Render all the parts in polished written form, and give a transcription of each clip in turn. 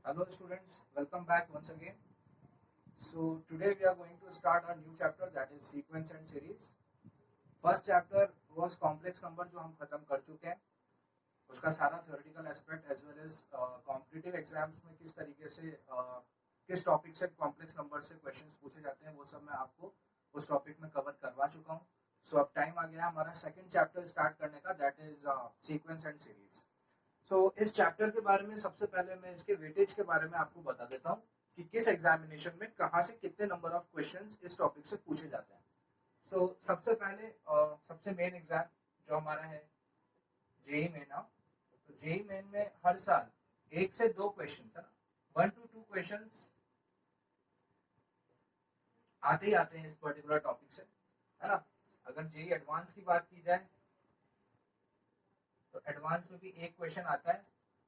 Hello students, welcome back once again. So today we are going to start a new chapter, that is sequence and series. First chapter was complex number जो हम खत्म कर चुके हैं. उसका सारा theoretical aspect as well as competitive exams में किस तरीके से किस टॉपिक से complex number से questions पूछे जाते हैं वो सब मैं आपको उस टॉपिक में कवर करवा चुका हूँ. So अब टाइम आ गया हमारा सेकंड चैप्टर स्टार्ट करने का, that is sequence and series. सो इस चैप्टर के बारे में सबसे पहले मैं इसके वेटेज के बारे में आपको बता देता हूँ कि किस एग्जामिनेशन में कहाँ से कितने नंबर ऑफ क्वेश्चंस इस टॉपिक से पूछे जाते हैं. सो सबसे पहले सबसे मेन एग्जाम जो हमारा है जेई मेन. तो जेई मेन में हर साल 1 से 2 क्वेश्चन है ना, 1 to 2 क्वेश्चन आते ही आते हैं इस पर्टिकुलर टॉपिक से, है ना. अगर जेई एडवांस की बात की जाए तो एडवांस में भी एक क्वेश्चन आता है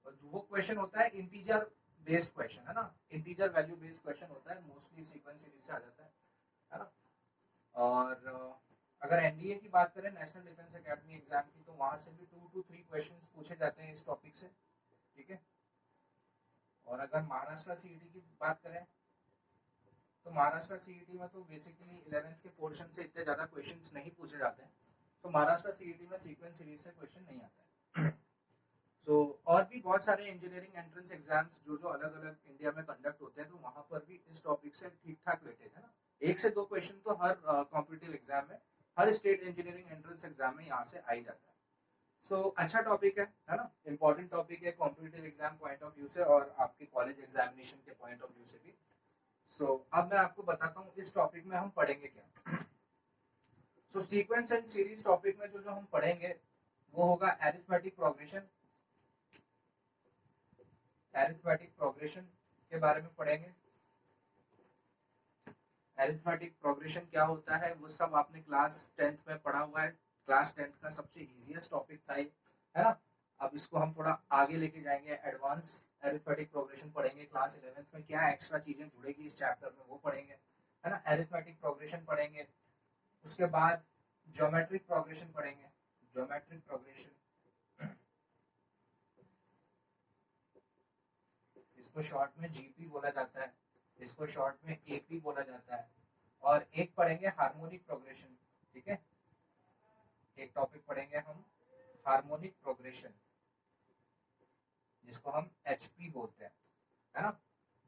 और जो वो क्वेश्चन होता है इंटीजर बेस्ड क्वेश्चन, है ना, इंटीजर वैल्यू बेस्ड क्वेश्चन होता है, मोस्टली सीक्वेंस सीरीज से आ जाता है ना. और अगर एनडीए की बात करें, नेशनल डिफेंस एकेडमी एग्जाम की, तो वहां से भी 2 to 3 क्वेश्चंस पूछे जाते हैं इस टॉपिक से, ठीक है. और अगर महाराष्ट्र सीईटी की बात करें तो महाराष्ट्र सीईटी में तो बेसिकली 11th के पोर्शन से इतने ज्यादा क्वेश्चंस नहीं पूछे जाते हैं, तो महाराष्ट्र सीईटी में सीक्वेंस सीरीज से क्वेश्चन नहीं आता है. So, और भी बहुत सारे इंजीनियरिंग एंट्रेंस एग्जाम्स जो अलग अलग इंडिया में कंडक्ट होते हैं, तो वहां पर भी इस टॉपिक से ठीक ठाक वेटेज है ना. 1 से 2 क्वेश्चन तो हर कॉम्पिटिटिव एग्जाम में, हर स्टेट इंजीनियरिंग एंट्रेंस एग्जाम में यहाँ से आ ही जाता है. सो अच्छा टॉपिक है ना, इंपॉर्टेंट टॉपिक है competitive exam point of view से और आपके कॉलेज एग्जामिनेशन के पॉइंट ऑफ व्यू से भी. सो अब मैं आपको बताता हूँ इस टॉपिक में हम पढ़ेंगे क्या. सो सीक्वेंस एंड सीरीज टॉपिक में जो हम पढ़ेंगे वो होगा अरिथमेटिक प्रोग्रेशन. अरिथमेटिक प्रोग्रेशन के बारे में पढ़ेंगे. अरिथमेटिक प्रोग्रेशन क्या होता है वो सब आपने क्लास 10th में पढ़ा हुआ है. क्लास 10th का सबसे इजीएस्ट टॉपिक था ये, है ना. अब इसको हम थोड़ा आगे लेके जाएंगे, एडवांस अरिथमेटिक प्रोग्रेशन पढ़ेंगे. क्लास 11th में क्या एक्स्ट्रा चीजें जुड़ेगी इस चैप्टर में वो पढ़ेंगे, है ना. अरिथमेटिक प्रोग्रेशन पढ़ेंगे, उसके बाद ज्योमेट्रिक प्रोग्रेशन पढ़ेंगे. ज्योमेट्रिक प्रोग्रेशन इसको शॉर्ट में जीपी बोला जाता है, इसको शॉर्ट में एपी बोला जाता है. और एक पढ़ेंगे हार्मोनिक प्रोग्रेशन, ठीक है. एक टॉपिक पढ़ेंगे हम हार्मोनिक प्रोग्रेशन, जिसको हम एचपी बोलते हैं, है ना.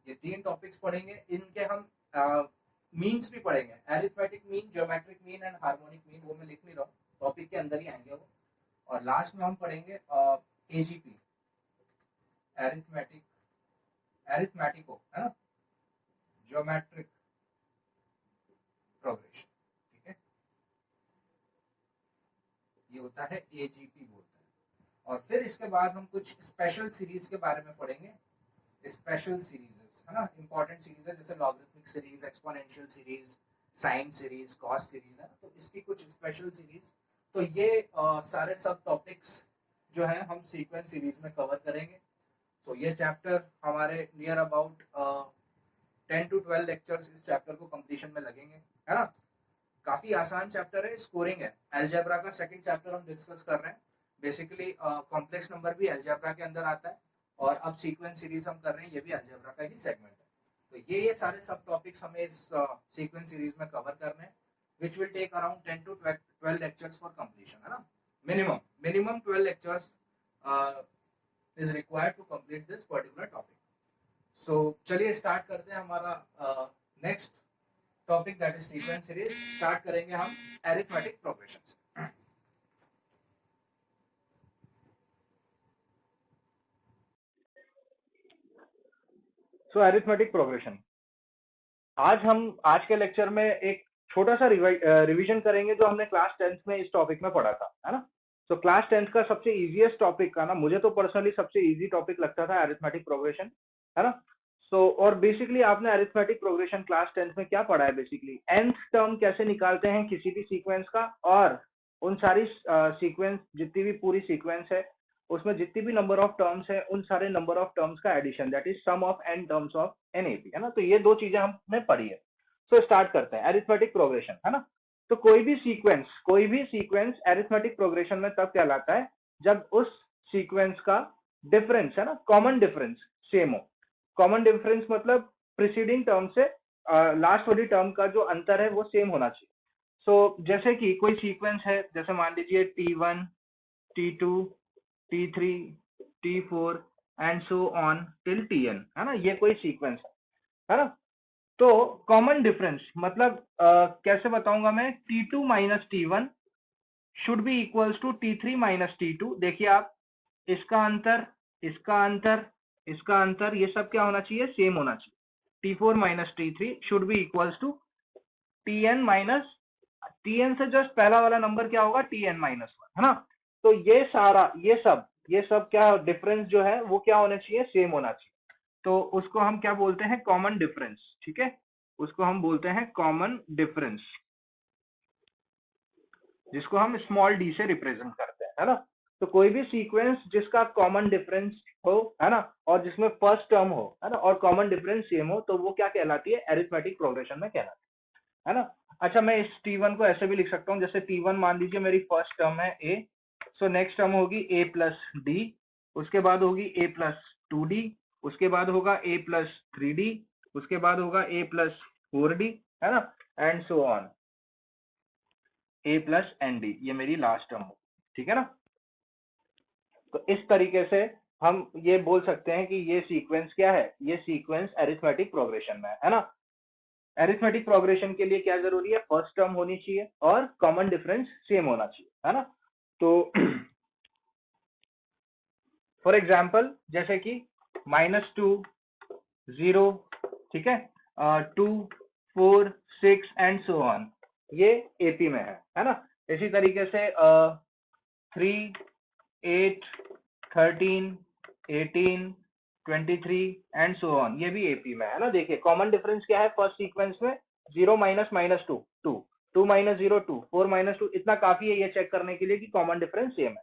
ये 3 टॉपिक्स पढ़ेंगे. इनके हम मीन्स भी पढ़ेंगे, arithmetic mean, geometric mean and harmonic mean. वो मैं लिख नहीं रहा हूँ, टॉपिक के अंदर ही आएंगे वो. और लास्ट में हम पढ़ेंगे एजीपी, अरिथमेटिको, है ना, ज्योमेट्रिक प्रोग्रेशन, ठीक है. ये होता है एजीपी बोलते हैं. और फिर इसके बाद हम कुछ स्पेशल सीरीज के बारे में पढ़ेंगे. स्पेशल सीरीज, है ना, इंपॉर्टेंट सीरीज है, जैसे logarithmic series, exponential series, sine series, cos series, है ना. तो इसकी कुछ स्पेशल सीरीज, तो ये सारे सब टॉपिक्स जो है हम सीक्वेंस सीरीज में कवर करेंगे. तो ये चैप्टर हमारे नियर अबाउट 10 to 12 लेक्चर्स इस चैप्टर को कंप्लीशन में लगेंगे, है ना. काफी आसान चैप्टर है, स्कोरिंग है. अलजेब्रा का सेकंड चैप्टर हम डिस्कस कर रहे हैं. बेसिकली कॉम्प्लेक्स नंबर भी अलजेब्रा के अंदर आता है, और अब सीक्वेंस सीरीज हम कर रहे हैं, ये भी अलजेब्रा का ही सेगमेंट है. तो ये सारे सब टॉपिक्स हमें इस सीक्वेंस सीरीज में कवर करने हैं, which will take around 10 to 12 lectures for completion, है ना. Minimum 12 lectures is required to complete this particular topic. So चलिए स्टार्ट करते हैं हमारा next topic, that is sequence series. Start करेंगे हम अरिथमेटिक प्रोग्रेशन से. सो अरिथमेटिक प्रोग्रेशन, आज के लेक्चर में एक छोटा सा रिवीजन करेंगे जो हमने क्लास 10th में इस टॉपिक में पढ़ा था, है ना. तो क्लास 10th का सबसे इजीएस्ट टॉपिक का ना, मुझे तो पर्सनली सबसे इजी टॉपिक लगता था अरिथमेटिक प्रोग्रेशन, है ना. सो और बेसिकली आपने अरिथमेटिक प्रोग्रेशन क्लास 10th में क्या पढ़ा है, बेसिकली nth टर्म कैसे निकालते हैं किसी भी सीक्वेंस का, और उन सारी सीक्वेंस, जितनी भी पूरी सीक्वेंस है उसमें जितनी भी नंबर ऑफ टर्म्स है, उन सारे नंबर ऑफ टर्म्स का addition, that is sum of n terms of NAP, है ना. तो ये 2 चीजें हमने पढ़ी है. सो स्टार्ट करते हैं अरिथमेटिक प्रोग्रेशन, है ना. तो कोई भी सीक्वेंस अरिथमेटिक प्रोग्रेशन में तब कहलाता है जब उस सीक्वेंस का डिफरेंस, है ना, कॉमन डिफरेंस सेम हो. कॉमन डिफरेंस मतलब प्रीसीडिंग टर्म से लास्ट वाली टर्म का जो अंतर है वो सेम होना चाहिए। सो जैसे कि कोई सीक्वेंस है, जैसे मान लीजिए T1, T2, T3, T4 and so on till Tn, है ना, ये कोई सीक्वेंस है ना। तो कॉमन डिफरेंस मतलब कैसे बताऊंगा मैं, T2 minus T1 should be equals to T3 minus T2। देखिए आप, इसका अंतर, इसका अंतर, इसका अंतर, ये सब क्या होना चाहिए, सेम होना चाहिए। T4 minus T3 should be equals to Tn minus, Tn से जस्ट पहला वाला नंबर क्या होगा, Tn माइनस 1, है ना। तो ये सारा, ये सब क्या डिफरेंस जो है वो क्या होना चाहिए, सेम होना चाहिए। तो उसको हम क्या बोलते हैं, कॉमन डिफरेंस, ठीक है, उसको हम बोलते हैं कॉमन डिफरेंस, जिसको हम स्मॉल डी से रिप्रेजेंट करते हैं, है ना। तो कोई भी सीक्वेंस जिसका कॉमन डिफरेंस हो, है ना, और जिसमें फर्स्ट टर्म हो, है ना, और कॉमन डिफरेंस सेम हो, तो वो क्या कहलाती है, अरिथमेटिक प्रोग्रेशन में कहलाती है ना। अच्छा, मैं इस T1 को ऐसे भी लिख सकता हूँ, जैसे T1 मान लीजिए मेरी फर्स्ट टर्म है A, सो नेक्स्ट टर्म होगी A प्लस डी, उसके बाद होगी A प्लस 2D, उसके बाद होगा A प्लस 3D, उसके बाद होगा A प्लस 4D, है ना, and so on A plus n d, ये मेरी लास्ट टर्म होगी, ठीक है ना। तो इस तरीके से हम ये बोल सकते हैं कि ये सीक्वेंस क्या है, ये सीक्वेंस अरिथमेटिक प्रोग्रेशन में है ना। अरिथमेटिक प्रोग्रेशन के लिए क्या जरूरी है, फर्स्ट टर्म होनी चाहिए और कॉमन डिफरेंस सेम होना चाहिए, है ना। तो फॉर एग्जाम्पल जैसे कि -2, 0, ठीक है, 2, 4, 6 एंड सो ऑन, ये एपी में है ना। इसी तरीके से 3, 8, 13, 18, 23 एंड सो ऑन, ये भी एपी में है ना। देखिए कॉमन डिफरेंस क्या है फर्स्ट सीक्वेंस में, 0 माइनस माइनस 2, 2, 2 माइनस 0, 2, 4 माइनस 2, इतना काफी है ये चेक करने के लिए कि कॉमन डिफरेंस सेम है।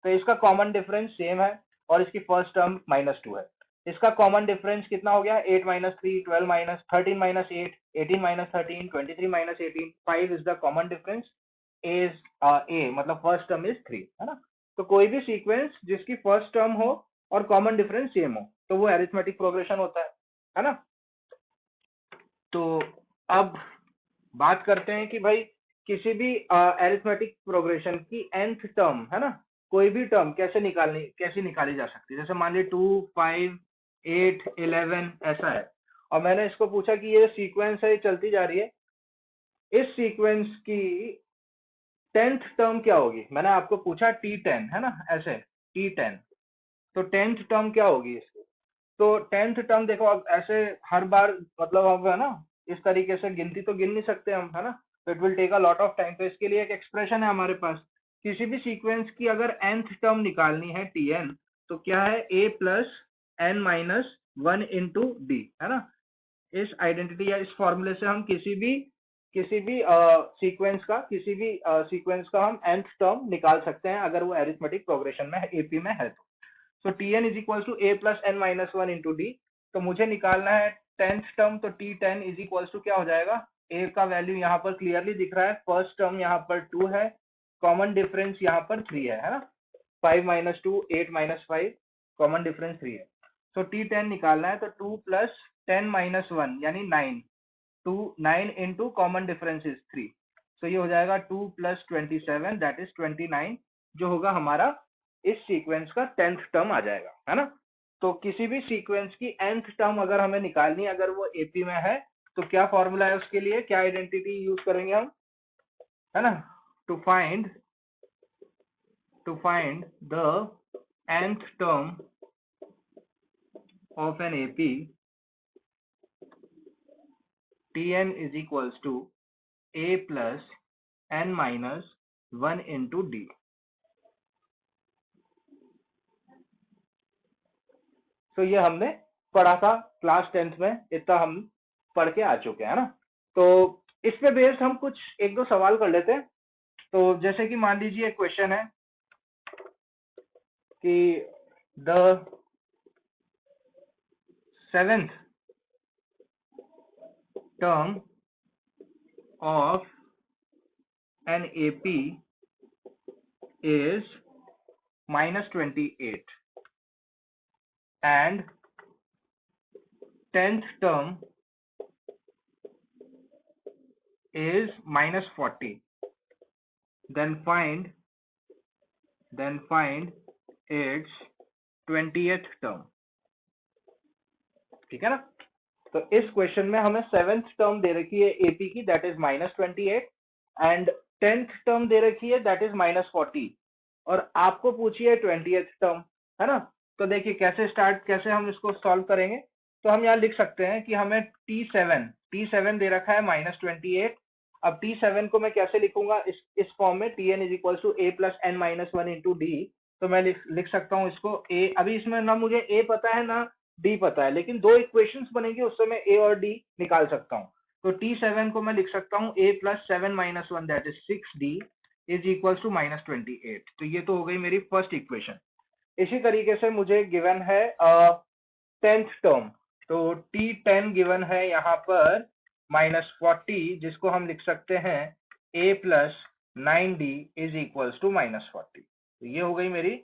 तो इसका कॉमन डिफरेंस सेम है और इसकी फर्स्ट टर्म -2 है। इसका कॉमन डिफरेंस कितना हो गया, 8 minus 3, 12 minus 13 minus 8, 18 minus 13, 23 minus 18, 5 is the common difference, a मतलब फर्स्ट टर्म इज 3, है ना। तो कोई भी सीक्वेंस जिसकी फर्स्ट टर्म हो और कॉमन डिफरेंस सेम हो, तो वो अरिथमेटिक प्रोग्रेशन होता है ना। तो अब बात करते हैं कि भाई किसी भी अरिथमेटिक प्रोग्रेशन की nth टर्म, है ना, कोई भी टर्म कैसे निकाली जा सकती है। जैसे मान लीजिए 2, 5, 8, 11 ऐसा है, और मैंने इसको पूछा कि ये सीक्वेंस है, ये चलती जा रही है, इस सीक्वेंस की 10th टर्म क्या होगी। मैंने आपको पूछा T10, है ना, ऐसे T10, तो 10th टर्म क्या होगी इसकी। तो 10th टर्म देखो, अब ऐसे हर बार मतलब अब है ना, इस तरीके से गिनती तो गिन नहीं सकते हम, है ना, तो it will take a lot of time. तो इसके लिए एक एक्सप्रेशन है हमारे पास, किसी भी सीक्वेंस की अगर nth टर्म निकालनी है Tn, तो क्या है, a plus n minus 1 into D, है ना। इस आइडेंटिटी या इस फॉर्मूले से हम किसी भी सीक्वेंस का हम nth टर्म निकाल सकते हैं अगर वो अरिथमेटिक प्रोग्रेशन में एपी में है तो। So Tn is equal to a plus n minus 1 into d. तो मुझे निकालना है 10th टर्म, तो T10 इज इक्वल टू क्या हो जाएगा, a का वैल्यू यहाँ पर क्लियरली दिख रहा है, फर्स्ट टर्म यहाँ पर 2 है, कॉमन डिफरेंस यहाँ पर 3 है ना, 5 माइनस 2, 8 माइनस 5, कॉमन डिफरेंस 3 है। सो T10 निकालना है, तो 2 प्लस 10 माइनस 1 यानी 9, 9 इंटू कॉमन डिफरेंस इज 3, सो ये हो जाएगा 2 प्लस 27 दैट इज 29, जो होगा हमारा इस सीक्वेंस का 10th टर्म आ जाएगा, है ना। तो किसी भी सीक्वेंस की nth टर्म अगर हमें निकालनी है, अगर वो एपी में है, तो क्या फॉर्मूला है उसके लिए, क्या आइडेंटिटी यूज करेंगे हम, है ना, to find the nth term of an AP, Tn is equals to a plus n minus 1 into d। तो ये हमने पढ़ा था क्लास 10th में, इतना हम पढ़ के आ चुके हैं ना। तो इस पे बेस्ड हम कुछ एक दो सवाल कर लेते हैं। तो जैसे कि मान लीजिए एक क्वेश्चन है कि the 7th term of an AP is -28 and 10th term is -40, then find its 20th term. ठीक है ना? तो इस क्वेश्चन में हमें 7th टर्म दे रखी है एपी की, that is -28, and 10th term दे रखी है, दैट इज -40, और आपको पूछी है 20th टर्म, है ना? तो देखिए कैसे हम इसको सॉल्व करेंगे। तो हम यहाँ लिख सकते हैं कि हमें T7 दे रखा है -28। अब T7 को मैं कैसे लिखूंगा इस फॉर्म में, Tn is equal to a plus n minus one into d. तो मैं लिख सकता हूँ इसको a, अभी इसमें ना मुझे a पता है ना डी पता है, लेकिन दो इक्वेशंस बनेंगे, उससे मैं a और d निकाल सकता हूँ। तो T7 को मैं लिख सकता हूँ a plus 7 minus one that is 6d is equal to -28। तो ये तो हो गई मेरी फर्स्ट इक्वेशन। इसी तरीके से मुझे गिवन है 10th टर्म, तो T10 गिवन है यहाँ पर -40, जिसको हम लिख सकते हैं a plus 9d is equals to -40। तो ये हो गई मेरी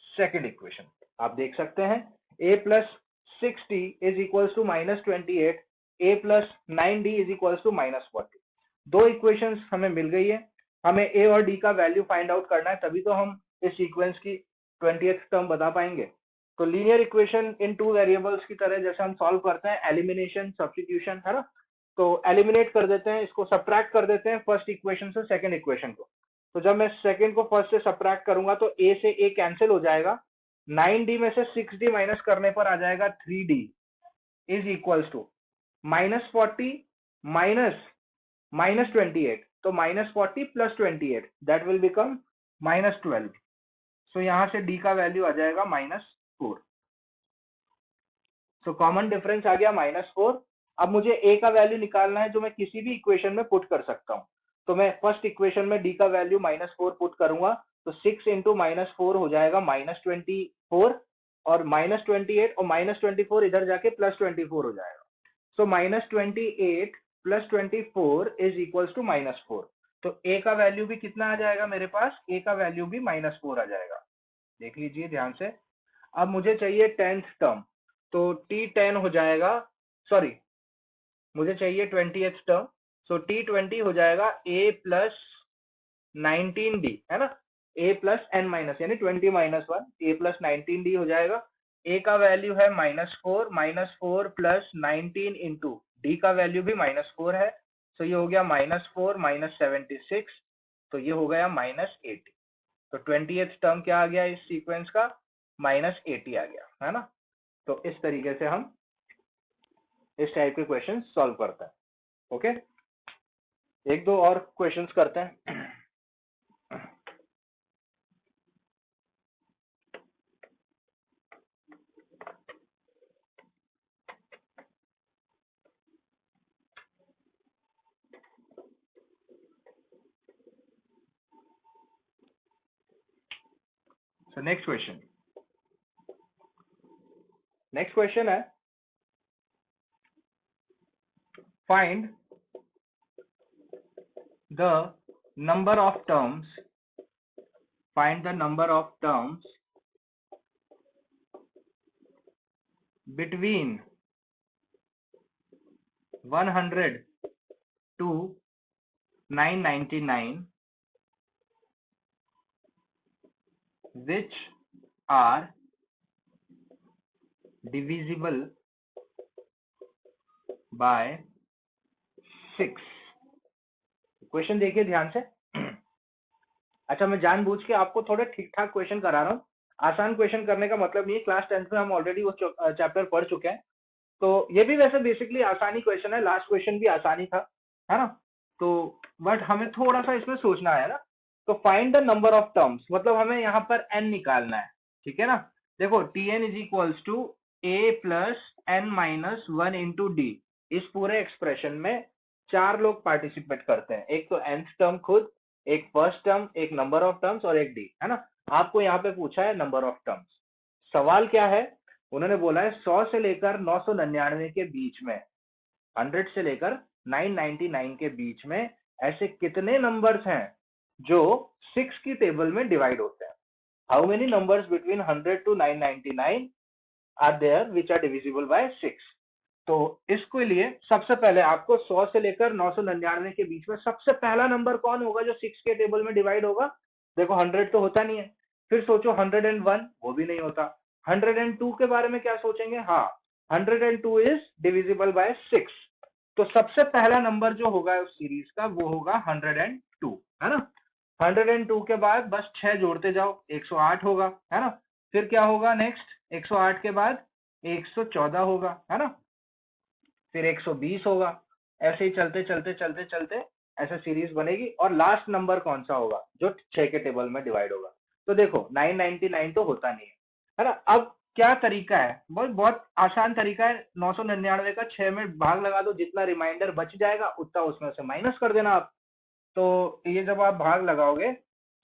सेकंड इक्वेशन। आप देख सकते हैं a plus 60 is equals to -28, a plus 9d is equals to -40। दो इक्वेशंस हमें मिल गई है। हमें a और d का वैल्यू फाइंड आउट करना है, तभी तो हम इस सीक्वेंस की 20th टर्म बता पाएंगे। तो linear equation in two variables की तरह जैसे हम सॉल्व करते हैं, एलिमिनेशन सब्स्टिट्यूशन, है ना? तो एलिमिनेट कर देते हैं, इसको सब्ट्रैक्ट कर देते हैं फर्स्ट इक्वेशन से सेकंड इक्वेशन को। तो जब मैं सेकंड को फर्स्ट से सब्ट्रैक्ट करूंगा तो a से a कैंसिल हो जाएगा, 9d में से 6d माइनस करने पर आ जाएगा 3d is equals to -40 minus -28, तो -40 प्लस 28 दैट विल बिकम -12। सो यहां से d का वैल्यू आ जाएगा -4। सो कॉमन डिफरेंस आ गया -4। अब मुझे a का वैल्यू निकालना है, जो मैं किसी भी इक्वेशन में पुट कर सकता हूँ। तो मैं फर्स्ट इक्वेशन में d का वैल्यू -4 पुट करूंगा, तो 6 इंटू -4 हो जाएगा -24, और -28 और -24 इधर जाके +24 हो जाएगा। सो -28 प्लस 24 इज इक्वल्स टू -4। तो a का वैल्यू भी कितना आ जाएगा मेरे पास, a का वैल्यू भी -4 आ जाएगा। देख लीजिए ध्यान से। अब मुझे चाहिए 10th टर्म, तो T10 हो जाएगा, सॉरी मुझे चाहिए 20th टर्म, सो T20 हो जाएगा a प्लस 19d, है ना? a प्लस n माइनस यानी 20 माइनस 1, a प्लस 19d हो जाएगा। a का वैल्यू है -4 प्लस 19 इंटू d का वैल्यू भी -4 है, तो ये हो गया -4 माइनस 76, तो ये हो गया -80। तो 20th टर्म क्या आ गया इस सीक्वेंस का, -80 आ गया, है ना? तो इस तरीके से हम इस टाइप के क्वेश्चन सॉल्व करते हैं। ओके, एक दो और क्वेश्चंस करते हैं। So next question है, find the number of terms between 100 to 999 which are divisible by 6। Question देखिए ध्यान से। अच्छा, मैं जानबूझ के आपको थोड़े ठीक ठाक क्वेश्चन करा रहा हूँ। आसान क्वेश्चन करने का मतलब नहीं है, क्लास 10th में हम ऑलरेडी वो चैप्टर पढ़ चुके हैं। तो ये भी वैसे बेसिकली आसानी क्वेश्चन है, लास्ट क्वेश्चन भी आसानी था, है ना? तो बट हमें थोड़ा सा इसमें सोचना है ना। तो find the number of terms, मतलब हमें यहाँ पर n निकालना है, ठीक है ना? देखो Tn is equals to a plus n minus 1 into d. इस पूरे एक्सप्रेशन में 4 लोग पार्टिसिपेट करते हैं, एक तो nth टर्म खुद, एक फर्स्ट टर्म, एक नंबर ऑफ टर्म्स और एक डी, है ना? आपको यहाँ पे पूछा है नंबर ऑफ टर्म्स। सवाल क्या है, उन्होंने बोला है 100 से लेकर 999 के बीच में, 100 से लेकर 999 के बीच में ऐसे कितने नंबर्स हैं जो 6 की टेबल में डिवाइड होते हैं। How many numbers between 100 to 999 are there which are divisible by 6। तो इसके लिए सबसे पहले आपको 100 से लेकर 999 के बीच में सबसे पहला नंबर कौन होगा जो 6 के टेबल में डिवाइड होगा? देखो 100 तो होता नहीं है, फिर सोचो 101, वो भी नहीं होता। 102 के बारे में क्या सोचेंगे? हाँ, 102 इज डिविजिबल बाय 6, तो सबसे पहला नंबर जो होगा उस सीरीज का वो होगा 102, है ना। 102 के बाद बस 6 जोड़ते जाओ, 108 होगा, है ना। फिर क्या होगा नेक्स्ट? 108 के बाद 114 होगा, है ना। फिर 120 होगा, ऐसे ही चलते चलते चलते चलते ऐसे सीरीज बनेगी। और लास्ट नंबर कौन सा होगा जो 6 के टेबल में डिवाइड होगा? तो देखो 999 तो होता नहीं है ना। अब क्या तरीका है? बहुत बहुत आसान तरीका है। 999 का 6 में भाग लगा दो, जितना रिमाइंडर बच जाएगा उतना उसमें से माइनस कर देना आप। तो ये जब आप भाग लगाओगे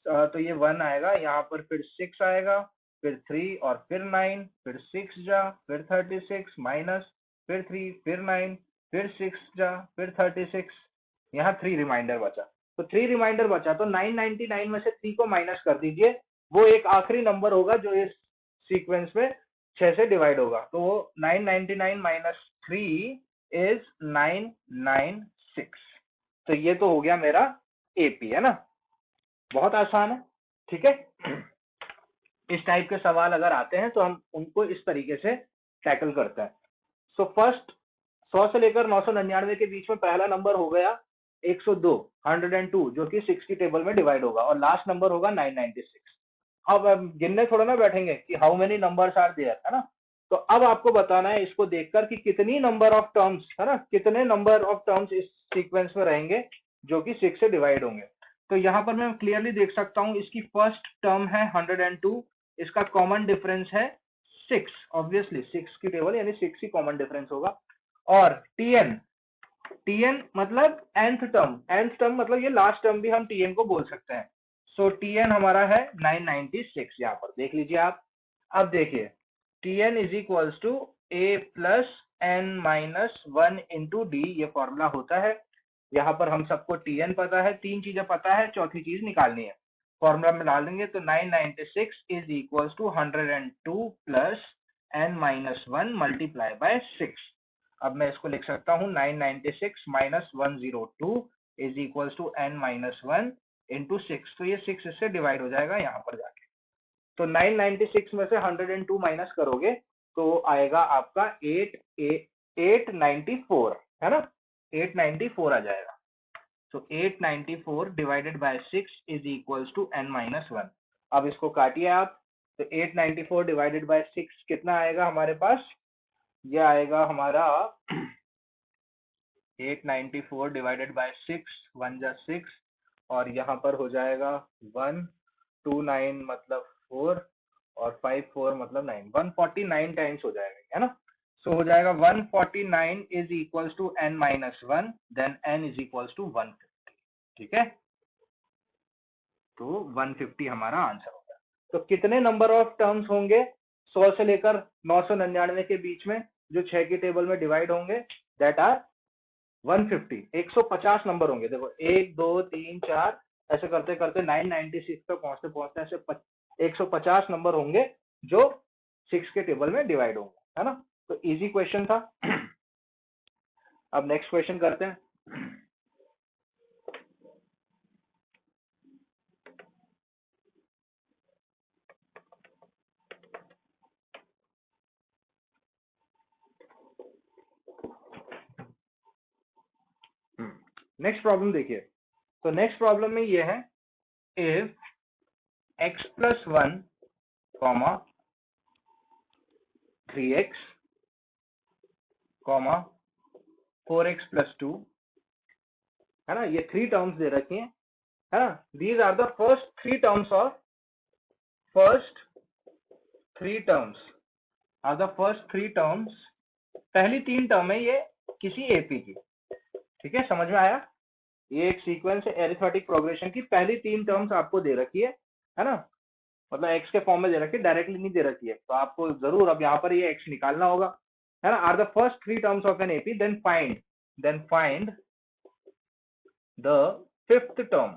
तो ये 1 आएगा, यहाँ पर फिर 6 आएगा, फिर 3 और फिर 9, फिर 6 जा, फिर 36 माइनस, फिर 3, फिर 9, फिर 6 जा, फिर 36, यहाँ 3 रिमाइंडर बचा। तो 3 रिमाइंडर बचा तो 999 में से 3 को माइनस कर दीजिए, वो एक आखिरी नंबर होगा जो इस सीक्वेंस में 6 से डिवाइड होगा। तो वो 999 माइनस 3 इज 996। तो ये तो हो गया मेरा एपी, है ना। बहुत आसान है, ठीक है। इस टाइप के सवाल अगर आते हैं तो हम उनको इस तरीके से टैकल करते हैं। सो फर्स्ट 100 से लेकर 999 के बीच में पहला नंबर हो गया 102, 102 जो कि 6 की टेबल में डिवाइड होगा, और लास्ट नंबर होगा 996। अब हम गिनने थोड़ा ना बैठेंगे कि how many numbers are there, है ना। तो अब आपको बताना है इसको देखकर कि कितनी नंबर ऑफ टर्म्स, है ना, कितने नंबर ऑफ टर्म्स इस सीक्वेंस में रहेंगे जो कि 6 से डिवाइड होंगे। तो यहाँ पर मैं क्लियरली देख सकता हूँ इसकी फर्स्ट टर्म है 102, इसका कॉमन डिफरेंस है 6, ऑब्वियसली 6 की टेबल यानी 6 ही कॉमन डिफरेंस होगा। और टीएन, टीएन मतलब nth टर्म, nth टर्म मतलब ये लास्ट टर्म भी हम टीएन को बोल सकते हैं। सो टीएन हमारा है 996, यहाँ पर देख लीजिए आप। अब देखिए TN is equals to a plus n minus 1 into d, ये फॉर्मूला होता है। यहाँ पर हम सबको टीएन पता है, 3 चीजें पता है, चौथी चीज निकालनी है। फॉर्मूला में डाल देंगे तो 996 is equals to 102 plus n minus 1 multiply by 6। अब मैं इसको लिख सकता हूँ 996 minus 102 is equals to n minus 1 into 6। तो ये 6 इससे डिवाइड हो जाएगा यहाँ पर जाके। तो 996 में से 102 माइनस करोगे तो आएगा आपका 894, है ना, 894 आ जाएगा। तो 894 divided by 6 is equals to n minus 1। अब इसको काटिए आप, तो 894 डिवाइडेड बाय 6 कितना आएगा हमारे पास? ये आएगा हमारा 894 डिवाइडेड बाय 6, 1 जा 6, और यहाँ पर हो जाएगा 129 मतलब 4 और 54 मतलब 9, 149 टाइम्स हो जाएगा, है ना। सो हो जाएगा 149 is equals to n minus 1, then n is equals to 150, ठीक है। तो 150 हमारा आंसर होगा। तो कितने नंबर ऑफ टर्म्स होंगे 100 से लेकर 999 के बीच में जो 6 की टेबल में डिवाइड होंगे? दैट आर 150, 150 नंबर होंगे। देखो 1 2 3 4 ऐसे करते करते 996 तक पहुंचते पहुंचते ऐसे 150 नंबर होंगे जो 6 के टेबल में डिवाइड होंगे, है ना। तो इजी क्वेश्चन था। अब नेक्स्ट क्वेश्चन करते हैं। नेक्स्ट प्रॉब्लम देखिए। तो नेक्स्ट प्रॉब्लम में ये है, if x plus 1 comma 3x comma 4x plus 2, है ना, ये 3 टर्म्स दे रखी हैं, है ना। These are the first 3 terms of are the first 3 terms, पहली 3 टर्म है ये किसी एपी की, ठीक है, समझ में आया। ये एक सीक्वेंस है एरिथमेटिक प्रोग्रेशन की, पहली 3 टर्म्स आपको दे रखी है ना, मतलब एक्स के फॉर्म में दे रखी है, डायरेक्टली नहीं दे रखी है, तो आपको जरूर अब यहाँ पर ये एक्स निकालना होगा, है ना। Are the first 3 terms of an AP, then find the 5th term.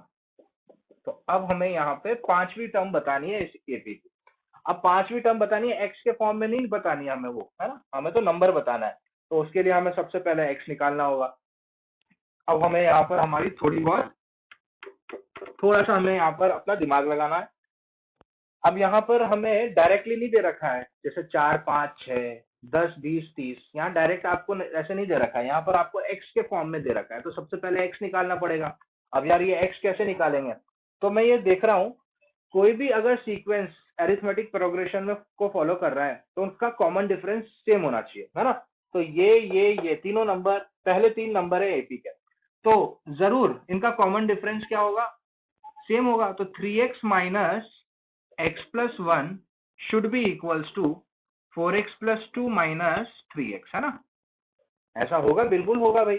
तो अब हमें यहाँ पे 5वीं टर्म बतानी है इस एपी की। अब 5वीं टर्म बतानी है, एक्स के फॉर्म में नहीं बतानी है हमें वो, है ना, हमें तो नंबर बताना है। तो उसके लिए हमें सबसे पहले x निकालना होगा। अब हमें यहाँ पर हमारी थोड़ा सा हमें यहाँ पर अपना दिमाग लगाना है। अब यहाँ पर हमें डायरेक्टली नहीं दे रखा है, जैसे 4, 5, 6, 10, 20, 30, यहाँ डायरेक्ट आपको ऐसे नहीं दे रखा है, यहाँ पर आपको x के फॉर्म में दे रखा है, तो सबसे पहले x निकालना पड़ेगा। अब यार ये x कैसे निकालेंगे? तो मैं ये देख रहा हूँ, कोई भी अगर सीक्वेंस अरिथमेटिक प्रोग्रेशन में को फॉलो कर रहा है तो उनका कॉमन डिफरेंस सेम होना चाहिए, है ना? तो ये तीनों नंबर, पहले 3 नंबर है एपी के, तो जरूर इनका कॉमन डिफरेंस क्या होगा? सेम होगा। तो 3x minus x plus 1 should be equals to 4x plus 2 minus 3x, है ना? ऐसा होगा, बिल्कुल होगा भाई।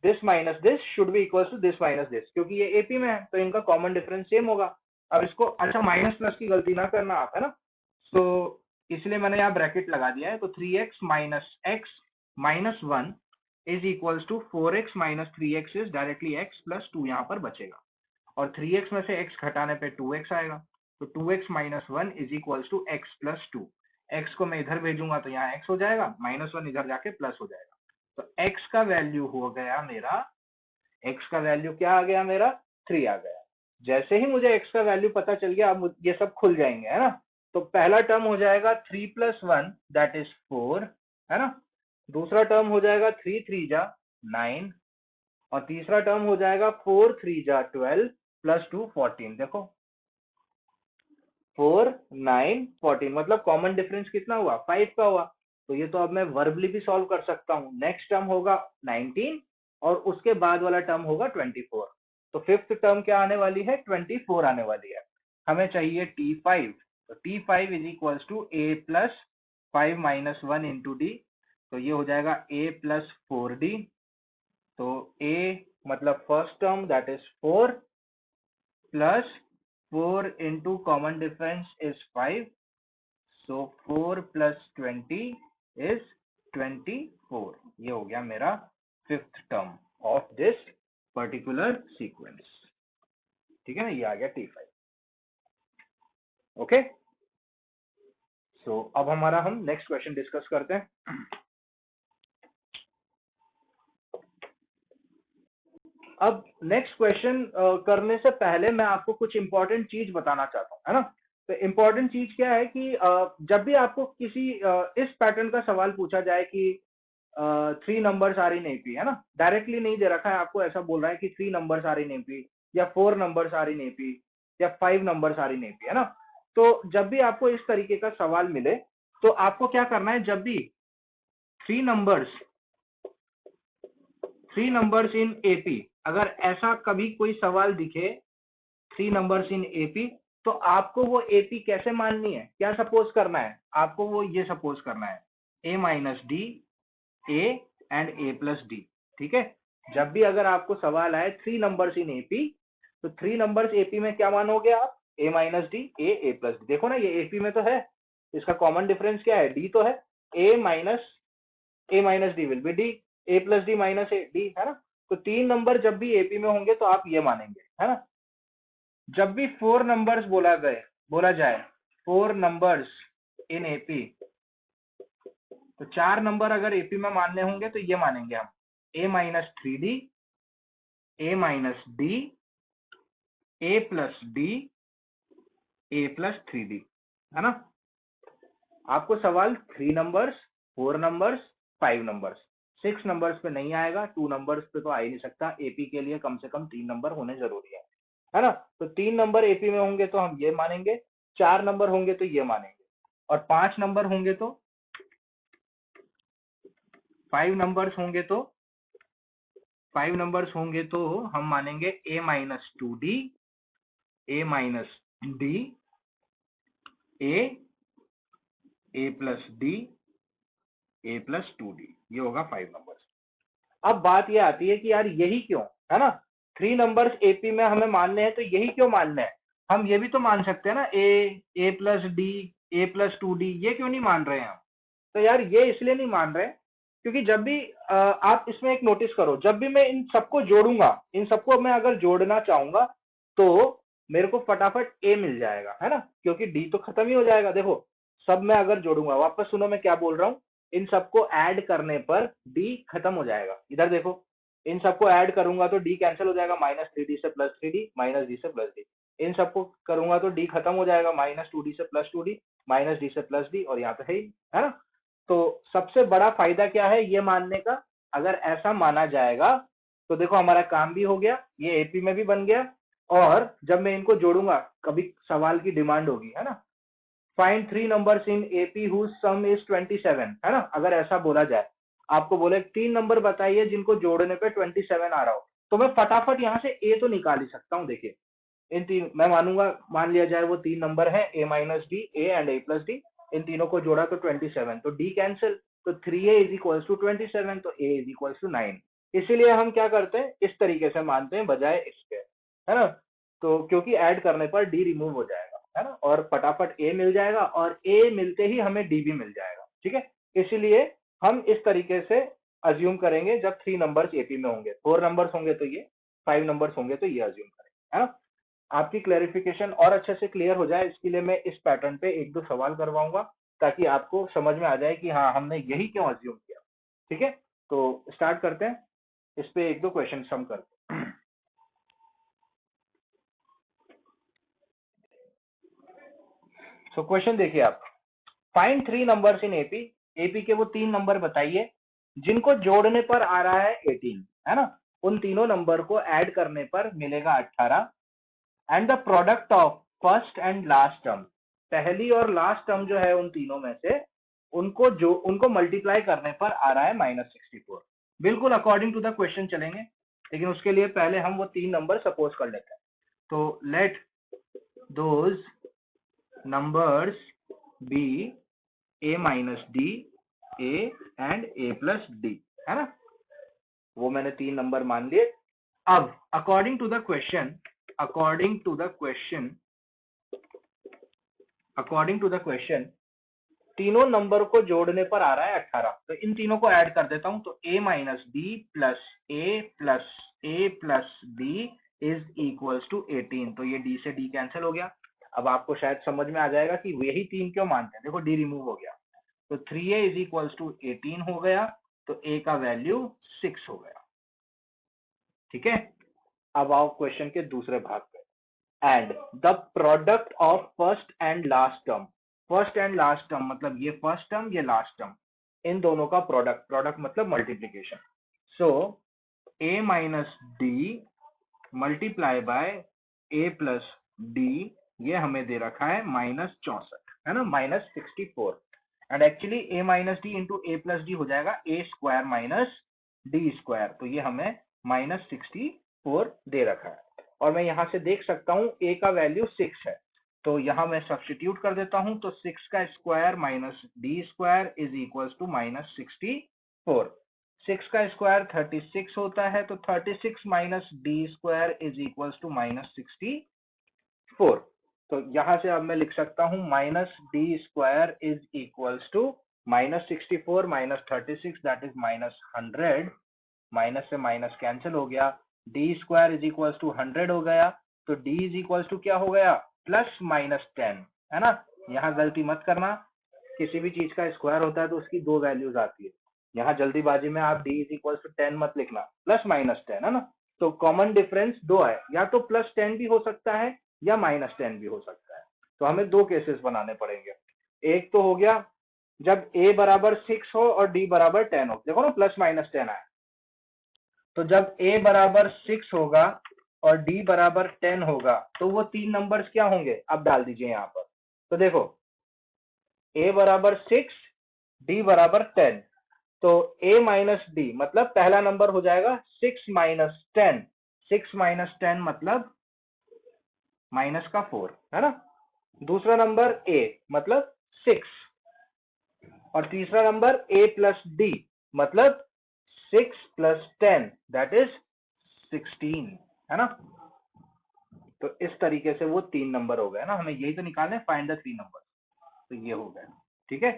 This minus this should be equals to this minus this, क्योंकि ये एपी में है तो इनका कॉमन डिफरेंस सेम होगा। अब इसको अच्छा माइनस प्लस की गलती ना करना आप, है ना? तो इसलिए मैंने यहाँ ब्रैकेट लगा दिया है। तो 3x minus x minus 1 is equals to 4x minus 3x is directly x plus 2 यहाँ पर बचेगा, और 3x में से x घटाने पे 2x आएगा। तो 2x minus 1 is equals to x plus 2। x को मैं इधर भेजूंगा तो यहाँ x हो जाएगा, माइनस 1 इधर जाके प्लस हो जाएगा। तो x का वैल्यू हो गया मेरा, x का वैल्यू क्या आ गया मेरा? 3 आ गया। जैसे ही मुझे x का वैल्यू पता चल गया, अब ये सब खुल जाएंगे, है ना? तो पहला टर्म हो जाएगा 3 प्लस 1 दैट इज 4, है ना? दूसरा टर्म हो जाएगा 3 3 जा 9, और तीसरा टर्म हो जाएगा 4 3 जा 12 प्लस 2 14। देखो 4 9 14, मतलब कॉमन डिफरेंस कितना हुआ? 5 का हुआ। तो ये तो अब मैं वर्बली भी सॉल्व कर सकता हूँ। नेक्स्ट टर्म होगा 19 और उसके बाद वाला टर्म होगा 24। तो फिफ्थ टर्म क्या आने वाली है? 24 आने वाली है। हमें चाहिए T5। तो T5 is equals to a plus 5 minus 1 into d. तो ये हो जाएगा a प्लस 4d। तो a मतलब first term that is 4 plus 4 into common difference is 5. So 4 plus 20 is 24. ये हो गया मेरा fifth term of this particular sequence. ठीक है ना? ये आ गया T5। ओके, सो अब हमारा हम नेक्स्ट क्वेश्चन डिस्कस करते हैं। अब नेक्स्ट क्वेश्चन करने से पहले मैं आपको कुछ इंपॉर्टेंट चीज बताना चाहता हूँ, है ना? तो इम्पोर्टेंट चीज क्या है कि जब भी आपको किसी इस पैटर्न का सवाल पूछा जाए कि 3 नंबर्स आर इन एपी, है ना? डायरेक्टली नहीं दे रखा है आपको, ऐसा बोल रहा है कि 3 नंबर्स आर इन एपी, या 4 नंबर्स आर इन एपी, या 5 नंबर्स आर इन एपी, है ना? तो जब भी आपको इस तरीके का सवाल मिले तो आपको क्या करना है? जब भी 3 नंबर्स इन एपी, अगर ऐसा कभी कोई सवाल दिखे 3 नंबर्स इन एपी, तो आपको वो एपी कैसे माननी है? क्या सपोज करना है? आपको वो ये सपोज करना है a minus d, a and a plus D. ठीक है? जब भी अगर आपको सवाल आए 3 नंबर्स इन एपी, तो 3 नंबर्स एपी में क्या मानोगे आप? a minus d, a plus D. देखो ना, ये एपी में तो है, इसका कॉमन डिफरेंस क्या है? डी तो है। a minus D will be D, a plus D minus A D, है ना? तो 3 नंबर जब भी एपी में होंगे तो आप ये मानेंगे, है ना? जब भी 4 नंबर्स बोला जाए 4 नंबर्स इन एपी, तो 4 नंबर अगर एपी में मानने होंगे तो ये मानेंगे हम a minus 3d, a minus d, a plus D, a plus 3d, है ना? आपको सवाल 3 नंबर्स, 4 नंबर्स, 5 नंबर्स, 6 नंबर्स पे नहीं आएगा, 2 नंबर्स पे तो आ ही नहीं सकता। एपी के लिए कम से कम 3 नंबर होने जरूरी है ना? तो 3 नंबर एपी में होंगे तो हम ये मानेंगे, 4 नंबर होंगे तो ये मानेंगे, और 5 नंबर होंगे तो 5 नंबर्स होंगे तो हम मानेंगे a minus 2d, a minus d, a plus D, a plus 2d। ये होगा 5 नंबर्स। अब बात ये आती है कि यार यही क्यों, है ना? 3 नंबर्स एपी में हमें मानने हैं, तो यही क्यों मानना है? हम ये भी तो मान सकते हैं ना, a plus D, a plus 2d, ये क्यों नहीं मान रहे हैं हम? तो यार ये इसलिए नहीं मान रहे क्योंकि जब भी आप इसमें एक नोटिस करो, जब भी मैं इन सबको जोड़ूंगा, इन सबको मैं अगर जोड़ना चाहूंगा तो मेरे को फटाफट a मिल जाएगा, है ना? क्योंकि d तो खत्म ही हो जाएगा। देखो, सब मैं अगर जोड़ूंगा, वापस सुनो मैं क्या बोल रहा हूँ, इन सबको ऐड करने पर डी खत्म हो जाएगा। इधर देखो, इन सबको ऐड करूंगा तो डी कैंसिल हो जाएगा, -3d से +3d, -d से +d। इन सबको करूंगा तो डी खत्म हो जाएगा, -2d से +2d, -d से +d, और यहाँ पे है ना। तो सबसे बड़ा फायदा क्या है ये मानने का, अगर ऐसा माना जाएगा तो देखो हमारा काम भी हो गया, ये एपी में भी बन गया, और जब मैं इनको जोड़ूंगा कभी सवाल की डिमांड होगी, है ना, find 3 numbers in AP whose sum is 27, है ना। अगर ऐसा बोला जाए, आपको बोले 3 नंबर बताइए जिनको जोड़ने पे 27 आ रहा हो, तो मैं फटाफट यहाँ से ए तो निकाल ही सकता हूँ। देखिए इन तीन मैं मानूंगा, मान लिया जाए वो 3 नंबर है a minus d, a and a plus d, इन तीनों को जोड़ा तो 27, तो d कैंसिल, तो 3a इज इक्वल्स टू 27, तो a इज इक्वल्स टू 9। इसीलिए हम क्या करते हैं, इस तरीके से मानते हैं बजाय इसके, है ना। तो क्योंकि ऐड करने पर d रिमूव हो जाएगा, है ना, और फटाफट a मिल जाएगा, और a मिलते ही हमें d भी मिल जाएगा, ठीक है। इसीलिए हम इस तरीके से अज्यूम करेंगे जब 3 नंबर्स एपी में होंगे, 4 नंबर्स होंगे तो ये, 5 नंबर्स होंगे तो ये अज्यूम करेंगे, है ना। आपकी क्लैरिफिकेशन और अच्छे से क्लियर हो जाए, इसके लिए मैं इस पैटर्न पे 1-2 सवाल करवाऊंगा, ताकि आपको समझ में आ जाए कि हाँ हमने यही क्यों अज्यूम किया, ठीक है। तो स्टार्ट करते हैं, इस पे 1-2 क्वेश्चन हम करते हैं। सो क्वेश्चन देखिए आप, find 3 numbers in AP, AP के वो 3 नंबर बताइए जिनको जोड़ने पर आ रहा है 18, है ना। उन तीनों नंबर को ऐड करने पर मिलेगा 18, and the product of first and last term, पहली और लास्ट टर्म जो है उन तीनों में से उनको मल्टीप्लाई करने पर आ रहा है -64। बिल्कुल अकॉर्डिंग टू द क्वेश्चन चलेंगे, लेकिन उसके लिए पहले हम वो 3 नंबर सपोज कर लेते हैं। तो let those numbers be a minus d, a and a plus d, है ना। वो मैंने 3 नंबर मान लिए। अब अकॉर्डिंग टू द क्वेश्चन, तीनों नंबर को जोड़ने पर आ रहा है 18, तो इन तीनों को ऐड कर देता हूं, तो a minus d plus a plus b is equals to 18, तो ये d से d कैंसिल हो गया। अब आपको शायद समझ में आ जाएगा कि यही 3 क्यों मानते हैं, देखो d रिमूव हो गया, तो 3a इज इक्वल्स टू 18 हो गया, तो a का वैल्यू 6 हो गया, ठीक है। अब आओ क्वेश्चन के दूसरे भाग पे, and the product of first and last term, first and last term मतलब ये फर्स्ट टर्म ये लास्ट टर्म, इन दोनों का प्रोडक्ट मतलब multiplication. So a minus D multiply by a plus D, ये हमें दे रखा है -64, है ना, -64, and actually a minus D into a plus D हो जाएगा a square minus d square, तो ये हमें -64 दे रखा है। और मैं यहां से देख सकता हूं a का वैल्यू 6 है, तो यहां मैं सब्स्टिट्यूट कर देता हूं, तो 6 का square minus d square is equals to -64। 6 का स्क्वायर 36 होता है, तो 36 minus d square is equals to -64। तो यहां से अब मैं लिख सकता हूं minus d square is equals to -64 minus 36, that is -100, minus से माइनस कैंसिल हो गया, d square is equals to 100 हो गया, तो डी इज इक्वल्स टू क्या हो गया, +-10, है ना। यहाँ गलती मत करना, किसी भी चीज का स्क्वायर होता है तो उसकी 2 वैल्यूज आती है, यहाँ जल्दीबाजी में आप d इज इक्वल्स टू 10 मत लिखना, +-10, है ना। तो कॉमन डिफरेंस 2 है, या तो +10 भी हो सकता है या -10 भी हो सकता है, तो हमें 2 केसेस बनाने पड़ेंगे। एक तो हो गया जब a बराबर 6 हो और d बराबर 10 हो, देखो ना +-10 आया, तो जब a बराबर 6 होगा और d बराबर 10 होगा, तो वो 3 नंबर्स क्या होंगे, अब डाल दीजिए यहाँ पर। तो देखो a बराबर 6, d बराबर 10, तो a माइनस डी मतलब पहला नंबर हो जाएगा 6 माइनस 10, 6 माइनस 10 मतलब माइनस का 4, है ना। दूसरा नंबर a मतलब 6, और तीसरा नंबर a प्लस डी मतलब 6 प्लस 10 दैट इज 16, है ना। तो इस तरीके से वो 3 नंबर हो गए ना, हमें यही तो निकालना है, फाइंड द 3 नंबर, तो ये हो गया, ठीक है।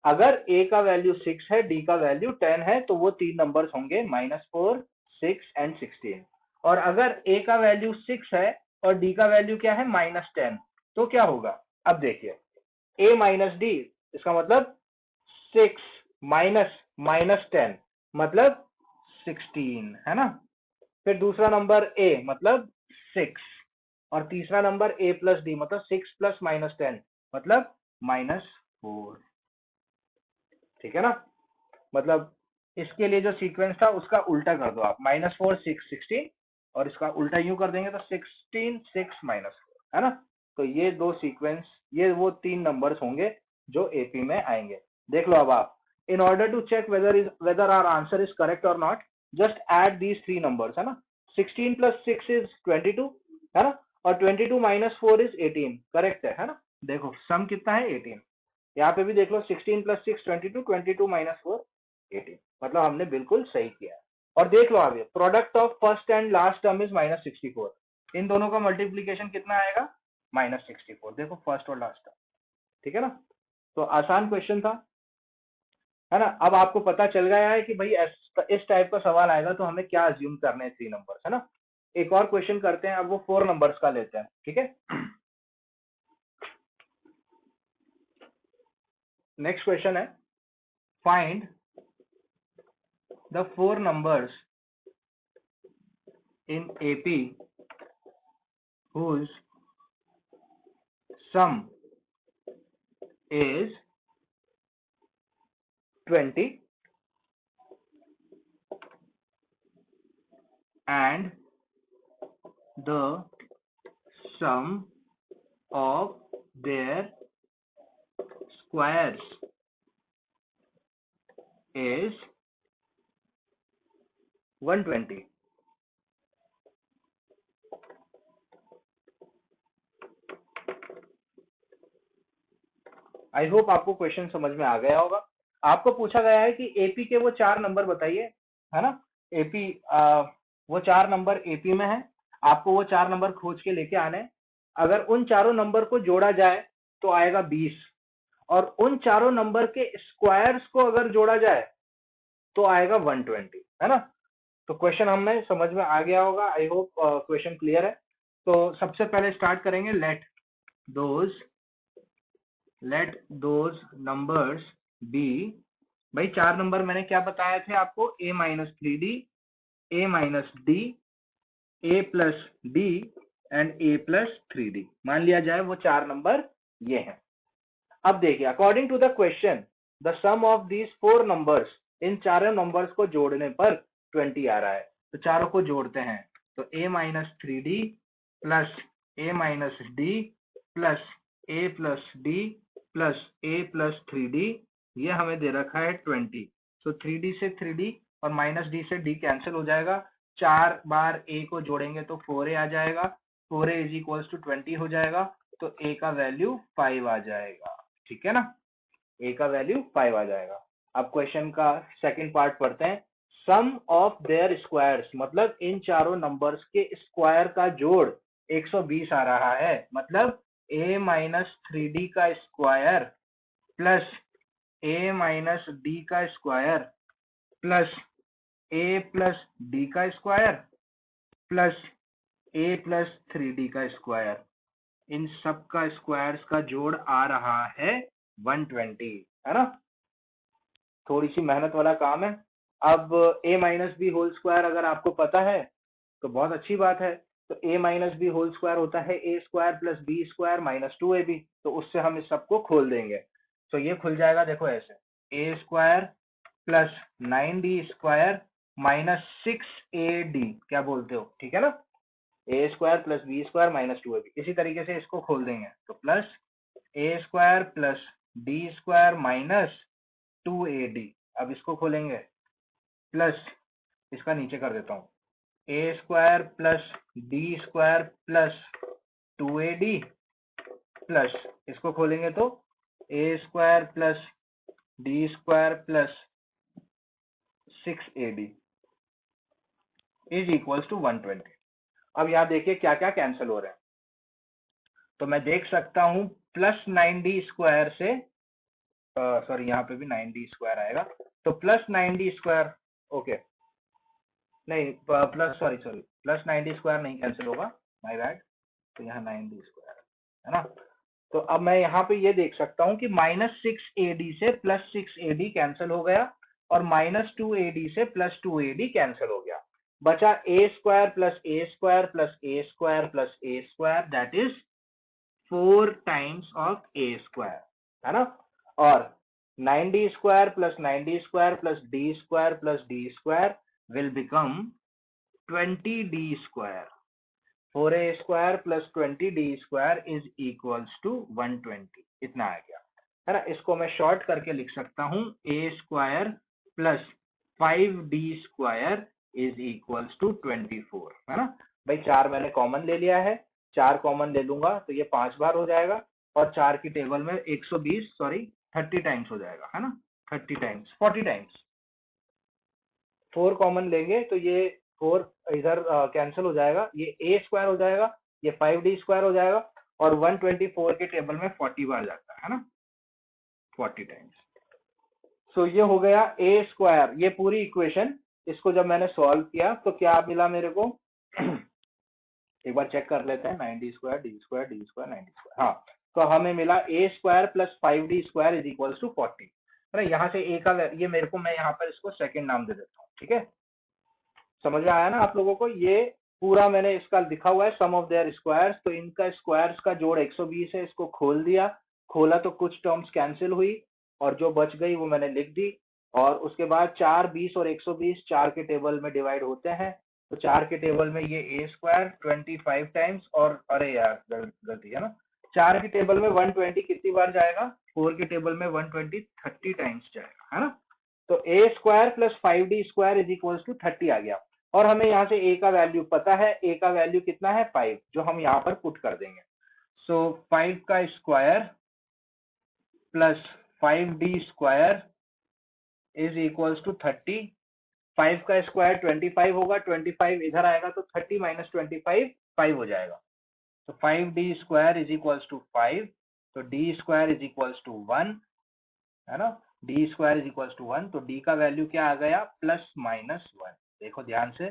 अगर a का वैल्यू 6 है, d का वैल्यू 10 है, तो वो 3 नंबर्स होंगे -4, 6 एंड 16। और अगर a का वैल्यू 6 है और d का वैल्यू क्या है -10, तो क्या होगा, अब देखिए a माइनस डी, इसका मतलब 6 -10 मतलब 16 है ना। फिर दूसरा नंबर a मतलब 6 और तीसरा नंबर a प्लस d मतलब 6 प्लस -10 मतलब -4। ठीक है ना। मतलब इसके लिए जो सीक्वेंस था उसका उल्टा कर दो आप, -4 6 16 और इसका उल्टा यूं कर देंगे तो 16 6 -4 है ना। तो ये दो सीक्वेंस, ये वो 3 नंबर्स होंगे जो एपी में आएंगे। देख लो अब आप, in order to check whether our answer is correct और not, just add these 3 numbers है ना। 16 प्लस 6 इज 22 है ना, और 22 -4 इज 18, करेक्ट है ना। देखो सम कितना है 18। यहाँ पे भी देख लो 16 प्लस 6 22, 22 -4 18, मतलब हमने बिल्कुल सही किया है। और देख लो आगे, product of first and last term is -64, इन दोनों का मल्टीप्लीकेशन कितना आएगा -64। देखो फर्स्ट और लास्ट टर्म, ठीक है ना। तो आसान क्वेश्चन था, है ना। अब आपको पता चल गया है कि भाई इस टाइप का सवाल आएगा तो हमें क्या अज्यूम करने हैं 3 नंबर्स, है ना। एक और क्वेश्चन करते हैं, अब वो 4 नंबर्स का लेते हैं, ठीक है। नेक्स्ट क्वेश्चन है, find the 4 numbers in AP whose sum is 20 and the sum of their squares is 120। I hope आपको क्वेश्चन समझ में आ गया होगा। आपको पूछा गया है कि एपी के वो 4 नंबर बताइए, है ना। एपी वो 4 नंबर एपी में है, आपको वो 4 नंबर खोज के लेके आने हैं। अगर उन चारों नंबर को जोड़ा जाए तो आएगा 20, और उन चारों नंबर के स्क्वायर्स को अगर जोड़ा जाए तो आएगा 120, है ना। तो क्वेश्चन हमें समझ में आ गया होगा, आई होप क्वेश्चन क्लियर है। तो सबसे पहले स्टार्ट करेंगे, लेट दोज नंबर्स बी, भाई 4 नंबर मैंने क्या बताए थे आपको, a minus 3d, a minus d, a plus D and a plus 3d। मान लिया जाए वो 4 नंबर ये हैं। अब देखिए, according to the question the sum of these 4 numbers, इन चारों नंबर्स को जोड़ने पर 20 आ रहा है। तो चारों को जोड़ते हैं, तो a minus 3d plus a minus d plus a plus D plus a plus 3d, ये हमें दे रखा है 20। तो 3d से 3d और माइनस डी से d कैंसिल हो जाएगा, 4 बार a को जोड़ेंगे तो 4a आ जाएगा, 4a इज इक्वल्स टू 20 हो जाएगा, तो a का वैल्यू 5 आ जाएगा। ठीक है ना, a का वैल्यू 5 आ जाएगा। अब क्वेश्चन का सेकंड पार्ट पढ़ते हैं, सम ऑफ देयर स्क्वायर्स, मतलब इन चारों नंबर्स के स्क्वायर का जोड़ 120 आ रहा है, मतलब a माइनस 3d का square plus a minus d का square plus a plus d का square plus a plus 3d का स्क्वायर, इन सब का स्क्वायर्स का जोड़ आ रहा है 120, है ना। थोड़ी सी मेहनत वाला काम है। अब a minus b whole square अगर आपको पता है तो बहुत अच्छी बात है। तो a minus b whole square होता है a square plus b square minus 2ab, तो उससे हम इस सबको खोल देंगे। तो ये खुल जाएगा, देखो ऐसे, a square plus 9d square minus 6ad, क्या बोलते हो, ठीक है ना। A square plus b square minus 2ab, इसी तरीके से इसको खोल देंगे, तो plus a square plus d square minus 2ad। अब इसको खोलेंगे, प्लस इसका नीचे कर देता हूँ, a square plus d square plus 2ad plus इसको खोलेंगे तो a square plus d square plus 6ad is equals to 120। अब यहाँ देखिए क्या क्या कैंसिल हो रहे हैं, तो मैं देख सकता हूँ प्लस 9d स्क्वायर से, सॉरी यहाँ पे भी 9d स्क्वायर आएगा, तो प्लस 9d स्क्वायर, ओके नहीं plus sorry plus 9d square नहीं कैंसिल होगा, माय बैड। तो यहाँ 9d स्क्वायर है ना, तो अब मैं यहाँ पे ये देख सकता हूँ कि -6AD से +6AD कैंसिल हो गया और -2AD से +2AD कैंसिल हो गया, बचा a square plus a square plus a square plus a square, that is 4 times of a square, है ना। और 9d square plus 9d square plus d square plus d square will become 20d square. 4a square plus 20d square is equals to 120, इतना आ गया, है ना। इसको मैं short करके लिख सकता हूँ a square plus 5d square is equals to 24, है ना। भाई 4 मैंने कॉमन ले लिया है, 4 कॉमन ले लूंगा तो ये 5 बार हो जाएगा और 4 की टेबल में 30 टाइम्स हो जाएगा, है ना। 30 टाइम्स, 40 टाइम्स। 4 कॉमन लेंगे तो ये 4 इधर कैंसिल हो जाएगा, ये a स्क्वायर हो जाएगा, ये 5d स्क्वायर हो जाएगा और 124 के टेबल में 40 बार जाता है ना, 40 टाइम्स। सो ये हो गया a स्क्वायर, ये पूरी इक्वेशन। इसको जब मैंने सॉल्व किया तो क्या मिला मेरे को एक बार चेक कर लेते हैं, 9d square d square d square 9d square, हाँ। तो हमें मिला a square plus 5d square is equals to 40, है ना। यहाँ से a का ये मेरे को, मैं यहाँ पर इसको सेकंड नाम दे देता हूँ, ठीक है। समझ में आया ना आप लोगों को। ये पूरा मैंने इसका लिखा हुआ है सम ऑफ देयर स्क्वायर्स, तो इनका स्क्वायर्स का जोड़ 120 है, इसको खोल दिया, खोला तो कुछ टर्म्स कैंसिल हुई और जो बच गई वो मैंने लिख दी। और उसके बाद 4, 20 और 120 4 के टेबल में डिवाइड होते हैं, तो 4 के टेबल में ये a स्क्वायर 25 टाइम्स, और अरे यार गलती है ना, 4 के टेबल में 120 कितनी बार जाएगा, 4 के टेबल में 120 30 टाइम्स जाएगा, है ना। तो a square plus 5d square is equals to 30 आ गया। और हमें यहाँ से a का वैल्यू पता है, a का वैल्यू कितना है 5, जो हम यहाँ पर पुट कर देंगे। सो 5 का square plus 5d square is equals to 30। 5 का स्क्वायर 25 होगा, 25 इधर आएगा तो 30 माइनस 25 5 हो जाएगा। तो 5d square is equals to 5, तो d square is equals to 1, है ना। d square is equals to 1, तो d का वैल्यू क्या आ गया +-1। देखो ध्यान से,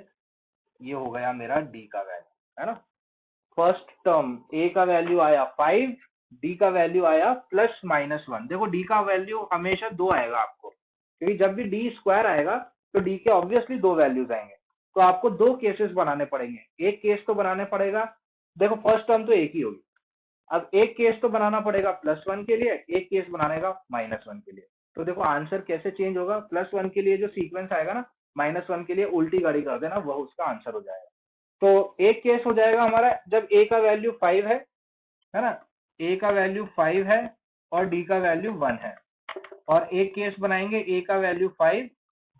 ये हो गया मेरा d का वैल्यू, है ना। फर्स्ट टर्म a का वैल्यू आया 5, d का वैल्यू आया +-1। देखो d का वैल्यू हमेशा 2 आएगा आपको, क्योंकि जब भी d स्क्वायर आएगा तो d के ऑब्वियसली 2 वैल्यूज आएंगे। तो आपको 2 केसेस बनाने पड़ेंगे। एक केस तो बनाने पड़ेगा, देखो फर्स्ट टर्म तो एक ही होगी, अब एक केस तो बनाना पड़ेगा +1 के लिए, एक केस बनानेगा -1 के लिए। तो देखो आंसर कैसे चेंज होगा, +1 के लिए जो सीक्वेंस आएगा ना, -1 के लिए उल्टी गाड़ी कर देना, वह उसका आंसर हो जाएगा। तो एक केस हो जाएगा हमारा जब a का वैल्यू 5 है ना, a का वैल्यू 5 है और d का वैल्यू 1 है। और एक केस बनाएंगे a का वैल्यू 5,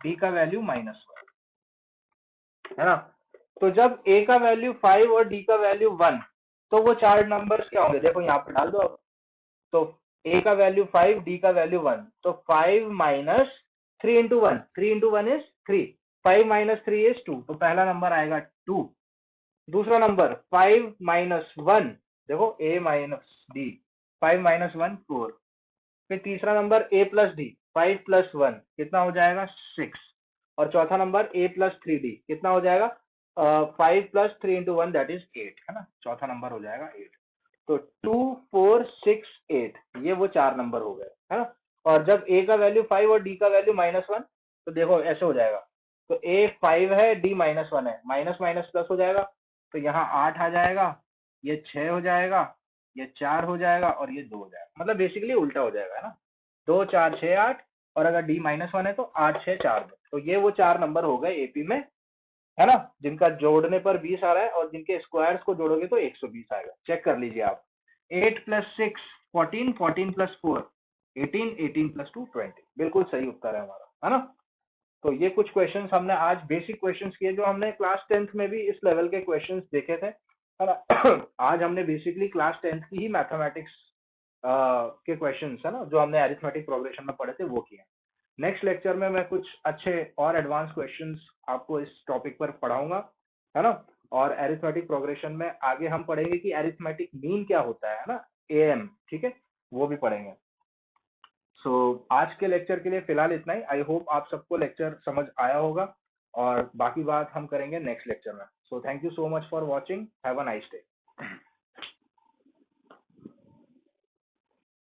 d का वैल्यू -1, है ना। तो जब a का वैल्यू 5 और d का वैल्यू 1, तो वो चार नंबर्स क्या होंगे, देखो यहाँ पर डाल दो अब। तो a का वैल्यू 5, d का वैल्यू 1, तो 5 minus 3 into 1, 3 into 1 is 3, 5 minus 3 is 2, तो पहला नंबर आएगा 2। दूसरा नंबर 5 माइनस 1, देखो a माइनस d, 5 माइनस 1 4। फिर तीसरा number a plus D, 5 plus 1 कितना हो जाएगा 6। और चौथा नंबर a प्लस 3d कितना हो जाएगा 5 प्लस 3 इंटू 1 दैट इज 8, है ना। चौथा नंबर हो जाएगा 8। तो 2 4 6 8, ये वो चार नंबर हो गए, है ना। और जब a का वैल्यू 5 और d का वैल्यू -1, तो देखो ऐसे हो जाएगा। तो a 5 है, d -1 है, माइनस माइनस प्लस हो जाएगा, तो यहाँ 8 आ जाएगा, ये 6 हो जाएगा, ये 4 हो जाएगा और ये 2 हो जाएगा। मतलब बेसिकली उल्टा हो जाएगा, है ना। 2 4 6 8, और अगर d -1 है तो 8 6 4 2। तो ये वो चार नंबर हो गए एपी में, है ना, जिनका जोड़ने पर 20 आ रहा है और जिनके स्क्वायर्स को जोड़ोगे तो 120 आएगा। चेक कर लीजिए आप। 8 + 6 14, 14 + 4 18, 18 + 2 20, बिल्कुल सही उत्तर है हमारा, है ना। तो ये कुछ क्वेश्चंस हमने आज बेसिक क्वेश्चंस किए, जो हमने क्लास 10th में भी इस लेवल के क्वेश्चंस देखे थे, है ना। आज हमने बेसिकली क्लास 10th की ही मैथमेटिक्स के क्वेश्चंस, है ना, जो हमने अरिथमेटिक प्रोग्रेशन में पढ़े थे वो किए। नेक्स्ट लेक्चर में मैं कुछ अच्छे और एडवांस क्वेश्चंस आपको इस टॉपिक पर पढ़ाऊंगा, है ना। और अरिथमेटिक प्रोग्रेशन में आगे हम पढ़ेंगे कि अरिथमेटिक मीन क्या होता है ना, एएम, ठीक है, वो भी पढ़ेंगे। सो आज के लेक्चर के लिए फिलहाल इतना ही। आई होप आप सबको लेक्चर समझ आया होगा, और बाकी बात हम करेंगे नेक्स्ट लेक्चर में। So thank you so much for watching, have a nice day.